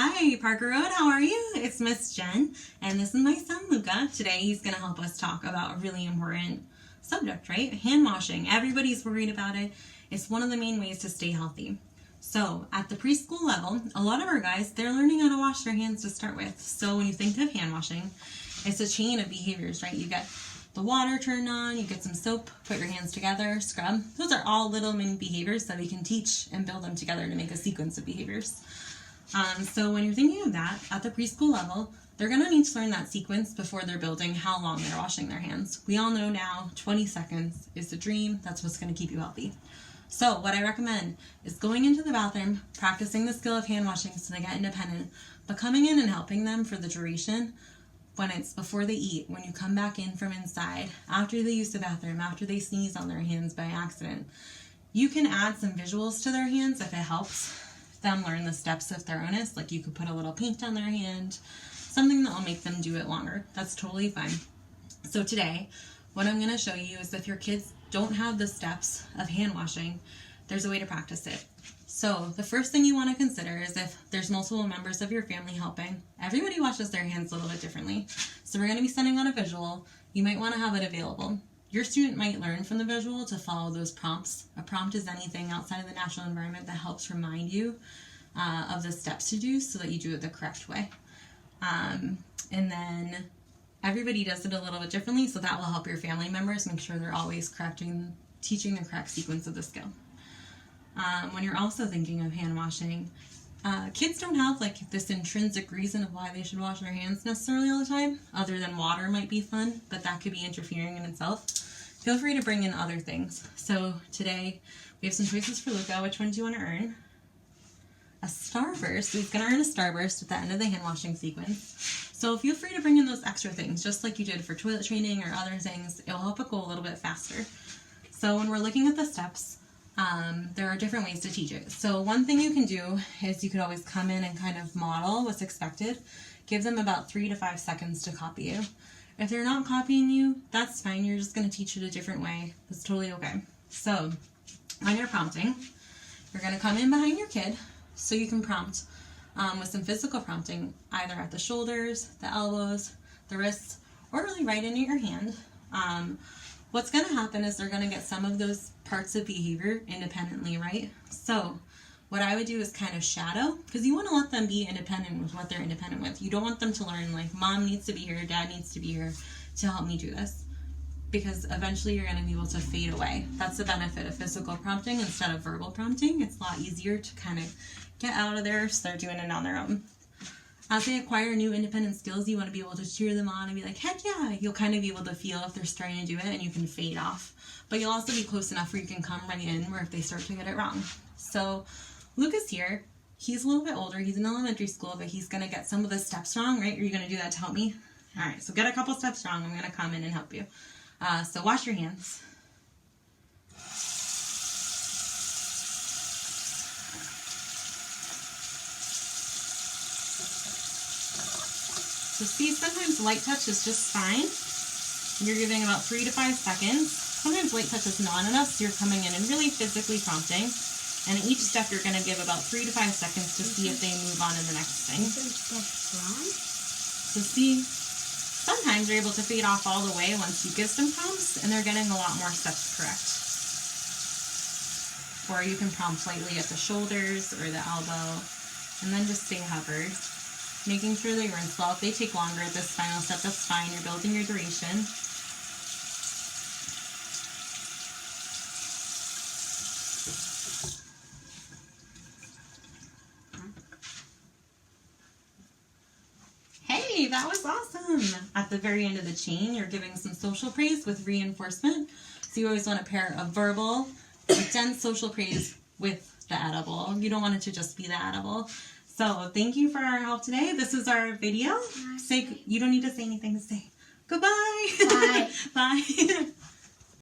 Hi, Parker Road. How are you? It's Miss Jen, and this is my son, Luca. Today, he's going to help us talk about a really important subject, right? Hand washing. Everybody's worried about it. It's one of the main ways to stay healthy. So, at the preschool level, a lot of our guys, they're learning how to wash their hands to start with. So, when you think of hand washing, it's a chain of behaviors, right? You get the water turned on, you get some soap, put your hands together, scrub. Those are all little mini behaviors that we can teach and build them together to make a sequence of behaviors. So when you're thinking of that, at the preschool level, they're going to need to learn that sequence before they're building how long they're washing their hands. We all know now 20 seconds is the dream. That's what's going to keep you healthy. So what I recommend is going into the bathroom, practicing the skill of hand washing so they get independent, but coming in and helping them for the duration when it's before they eat, when you come back in from inside, after they use the bathroom, after they sneeze on their hands by accident. You can add some visuals to their hands if it helps them learn the steps of thoroughness. Like you could put a little paint on their hand, something that will make them do it longer. That's totally fine. So today, what I'm going to show you is if your kids don't have the steps of hand washing, there's a way to practice it. So the first thing you want to consider is if there's multiple members of your family helping, everybody washes their hands a little bit differently. So we're going to be sending out a visual. You might want to have it available. Your student might learn from the visual to follow those prompts. A prompt is anything outside of the natural environment that helps remind you of the steps to do so that you do it the correct way. And then everybody does it a little bit differently, so that will help your family members make sure they're always teaching the correct sequence of the skill. When you're also thinking of hand washing, kids don't have like this intrinsic reason of why they should wash their hands necessarily all the time, other than water might be fun, but that could be interfering in itself. Feel free to bring in other things. So today we have some choices for Luca. Which one do you want to earn? A starburst. So he's going to earn a starburst at the end of the hand washing sequence. So feel free to bring in those extra things, just like you did for toilet training or other things. It'll help it go a little bit faster. So when we're looking at the steps, there are different ways to teach it. So one thing you can do is you could always come in and kind of model what's expected. Give them about 3 to 5 seconds to copy you. If they're not copying you, that's fine. You're just going to teach it a different way. That's totally okay. So when you're prompting, you're going to come in behind your kid so you can prompt with some physical prompting, either at the shoulders, the elbows, the wrists, or really right into your hand. What's going to happen is they're going to get some of those parts of behavior independently, right? So what I would do is kind of shadow, because you want to let them be independent with what they're independent with. You don't want them to learn like mom needs to be here, dad needs to be here to help me do this, because eventually you're going to be able to fade away. That's the benefit of physical prompting instead of verbal prompting. It's a lot easier to kind of get out of there so they're doing it on their own. As they acquire new independent skills, you want to be able to cheer them on and be like, heck yeah. You'll kind of be able to feel if they're starting to do it, and you can fade off. But you'll also be close enough where you can come right in where if they start to get it wrong. So Lucas here, he's a little bit older. He's in elementary school, but he's going to get some of the steps wrong, right? Are you going to do that to help me? All right, so get a couple steps wrong. I'm going to come in and help you. So wash your hands. So see, sometimes light touch is just fine. You're giving about 3 to 5 seconds. Sometimes light touch is not enough, so you're coming in and really physically prompting. And at each step, you're going to give about 3 to 5 seconds to see if they move on to the next thing. So see, sometimes you're able to fade off all the way once you give some prompts, and they're getting a lot more steps correct. Or you can prompt lightly at the shoulders or the elbow, and then just stay hovered. Making sure they rinse well. If they take longer at this final step, that's fine. You're building your duration. Hey, that was awesome. At the very end of the chain, you're giving some social praise with reinforcement. So you always want to pair a verbal, dense social praise with the edible. You don't want it to just be the edible. So thank you for our help today. This is our video. You don't need to say anything to say. Goodbye. Bye. Bye.